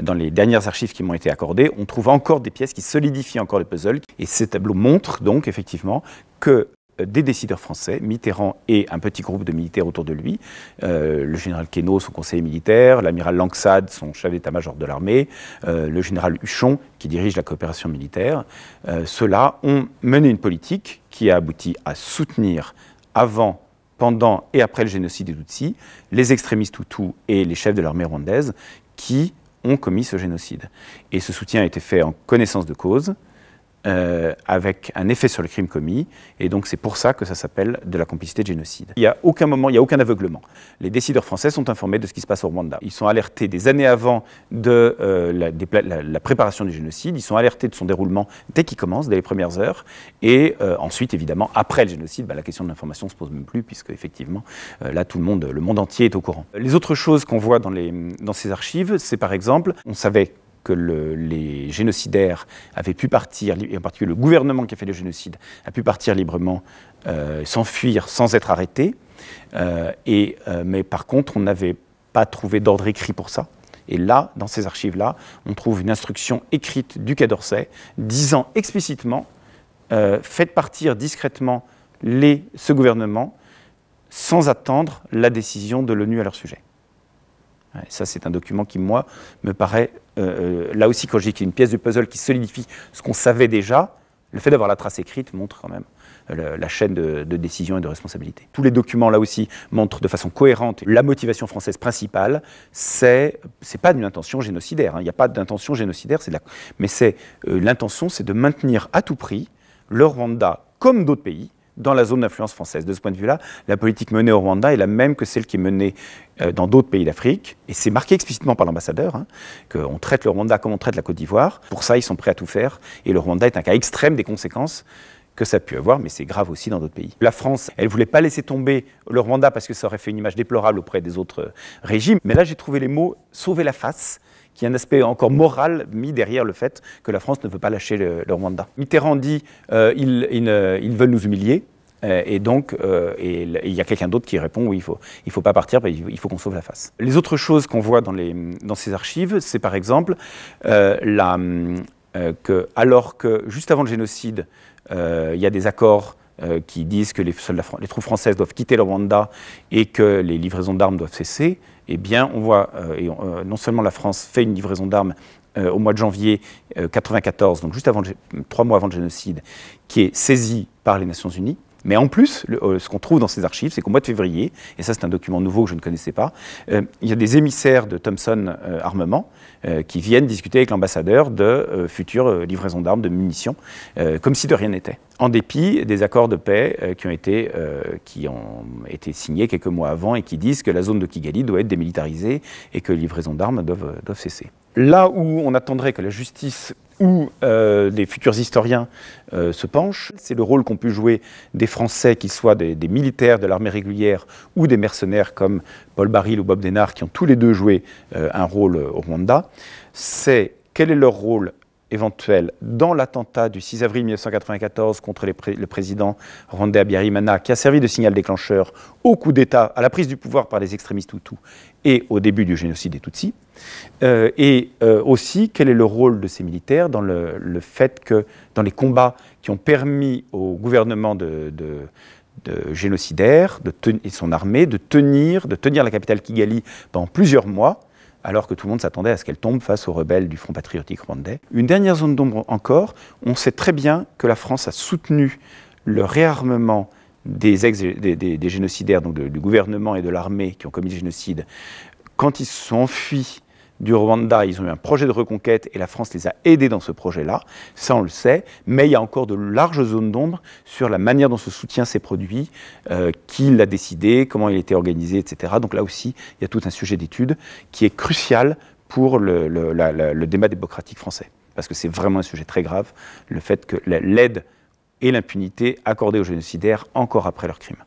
dans les dernières archives qui m'ont été accordées, on trouve encore des pièces qui solidifient encore le puzzle. Et ces tableaux montrent donc effectivement que des décideurs français, Mitterrand et un petit groupe de militaires autour de lui, le général Queneau, son conseiller militaire, l'amiral Langsade, son chef d'état-major de l'armée, le général Huchon, qui dirige la coopération militaire, ceux-là ont mené une politique qui a abouti à soutenir avant, pendant et après le génocide des Tutsis, les extrémistes Hutus et les chefs de l'armée rwandaise qui ont commis ce génocide. Et ce soutien a été fait en connaissance de cause, avec un effet sur le crime commis, et donc c'est pour ça que ça s'appelle de la complicité de génocide. Il n'y a aucun moment, il n'y a aucun aveuglement. Les décideurs français sont informés de ce qui se passe au Rwanda. Ils sont alertés des années avant de la préparation du génocide, ils sont alertés de son déroulement dès qu'il commence, dès les premières heures, et ensuite, évidemment, après le génocide, la question de l'information ne se pose même plus, puisque effectivement, là, tout le monde entier est au courant. Les autres choses qu'on voit dans ces archives, c'est par exemple, on savait que les génocidaires avaient pu partir, et en particulier le gouvernement qui a fait le génocide, a pu partir librement, s'enfuir sans être arrêté. Mais par contre, on n'avait pas trouvé d'ordre écrit pour ça. Et là, dans ces archives-là, on trouve une instruction écrite du Quai d'Orsay disant explicitement faites partir discrètement ce gouvernement sans attendre la décision de l'ONU à leur sujet. Ça, c'est un document qui, moi, me paraît, là aussi, quand je dis qu'il y a une pièce du puzzle qui solidifie ce qu'on savait déjà, le fait d'avoir la trace écrite montre quand même la chaîne de décision et de responsabilité. Tous les documents, là aussi, montrent de façon cohérente la motivation française principale, c'est pas une intention génocidaire, il n'y a pas d'intention génocidaire, mais l'intention, c'est de maintenir à tout prix le Rwanda, comme d'autres pays, dans la zone d'influence française. De ce point de vue-là, la politique menée au Rwanda est la même que celle qui est menée dans d'autres pays d'Afrique. Et c'est marqué explicitement par l'ambassadeur, qu'on traite le Rwanda comme on traite la Côte d'Ivoire. Pour ça, ils sont prêts à tout faire. Et le Rwanda est un cas extrême des conséquences que ça a pu avoir, mais c'est grave aussi dans d'autres pays. La France, elle ne voulait pas laisser tomber le Rwanda parce que ça aurait fait une image déplorable auprès des autres régimes. Mais là, j'ai trouvé les mots « sauver la face », qui est un aspect encore moral mis derrière le fait que la France ne veut pas lâcher le Rwanda. Mitterrand dit ils veulent nous humilier, et donc il y a quelqu'un d'autre qui répond oui, il faut pas partir, il faut qu'on sauve la face. Les autres choses qu'on voit dans ces archives, c'est par exemple alors que juste avant le génocide, il y a des accords qui disent que les troupes françaises doivent quitter le Rwanda et que les livraisons d'armes doivent cesser, eh bien, on voit, non seulement la France fait une livraison d'armes au mois de janvier 1994, donc juste 3 mois avant le génocide, qui est saisie par les Nations Unies, mais en plus, ce qu'on trouve dans ces archives, c'est qu'au mois de février, et ça c'est un document nouveau que je ne connaissais pas, il y a des émissaires de Thomson Armement qui viennent discuter avec l'ambassadeur de futures livraisons d'armes, de munitions, comme si de rien n'était. En dépit des accords de paix qui ont été signés quelques mois avant et qui disent que la zone de Kigali doit être démilitarisée et que les livraisons d'armes doivent cesser. Là où on attendrait que la justice ou les futurs historiens se penchent, c'est le rôle qu'ont pu jouer des Français, qu'ils soient des militaires de l'armée régulière ou des mercenaires comme Paul Baril ou Bob Denard, qui ont tous les deux joué un rôle au Rwanda. C'est quel est leur rôle éventuel dans l'attentat du 6 avril 1994 contre le président rwandais Habyarimana, qui a servi de signal déclencheur au coup d'État, à la prise du pouvoir par les extrémistes Hutus et au début du génocide des Tutsis. Aussi, quel est le rôle de ces militaires dans le fait que, dans les combats qui ont permis au gouvernement de génocidaire et son armée de tenir la capitale Kigali pendant plusieurs mois, alors que tout le monde s'attendait à ce qu'elle tombe face aux rebelles du Front patriotique rwandais. Une dernière zone d'ombre encore, on sait très bien que la France a soutenu le réarmement des génocidaires, donc du gouvernement et de l'armée qui ont commis le génocide. Quand ils se sont enfuis du Rwanda, ils ont eu un projet de reconquête et la France les a aidés dans ce projet-là, ça on le sait, mais il y a encore de larges zones d'ombre sur la manière dont ce soutien s'est produit, qui l'a décidé, comment il était organisé, etc. Donc là aussi, il y a tout un sujet d'étude qui est crucial pour le débat démocratique français, parce que c'est vraiment un sujet très grave, le fait que l'aide et l'impunité accordées aux génocidaires encore après leur crime.